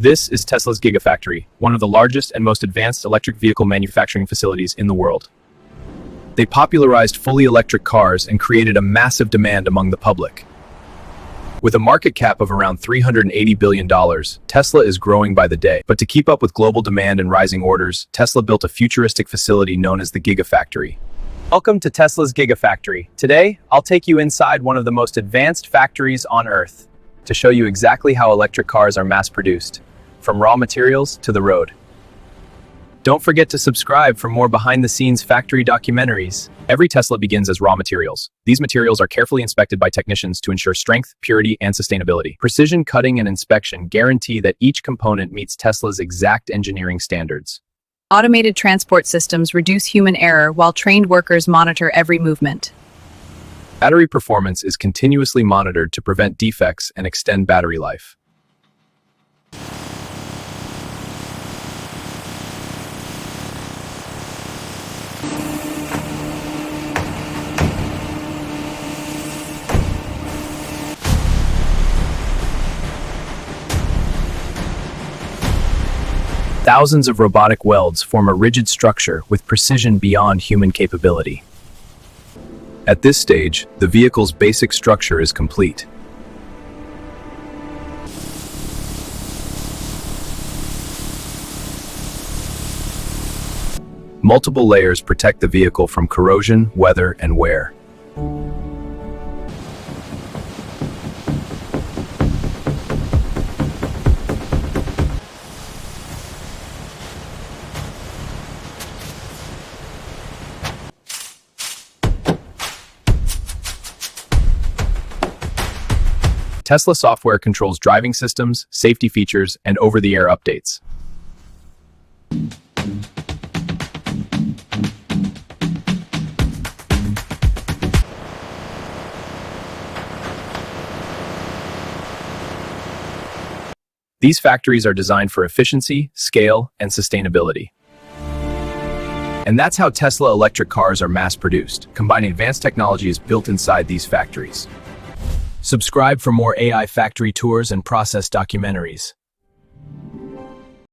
This is Tesla's Gigafactory, one of the largest and most advanced electric vehicle manufacturing facilities in the world. They popularized fully electric cars and created a massive demand among the public. With a market cap of around $380 billion, Tesla is growing by the day. But to keep up with global demand and rising orders, Tesla built a futuristic facility known as the Gigafactory. Welcome to Tesla's Gigafactory. Today, I'll take you inside one of the most advanced factories on Earth to show you exactly how electric cars are mass-produced, from raw materials to the road. Don't forget to subscribe for more behind-the-scenes factory documentaries. Every Tesla begins as raw materials. These materials are carefully inspected by technicians to ensure strength, purity, and sustainability. Precision cutting and inspection guarantee that each component meets Tesla's exact engineering standards. Automated transport systems reduce human error while trained workers monitor every movement. Battery performance is continuously monitored to prevent defects and extend battery life. Thousands of robotic welds form a rigid structure with precision beyond human capability. At this stage, the vehicle's basic structure is complete. Multiple layers protect the vehicle from corrosion, weather, and wear. Tesla software controls driving systems, safety features, and over-the-air updates. These factories are designed for efficiency, scale, and sustainability. And that's how Tesla electric cars are mass-produced, combining advanced technologies built inside these factories. Subscribe for more AI factory tours and process documentaries.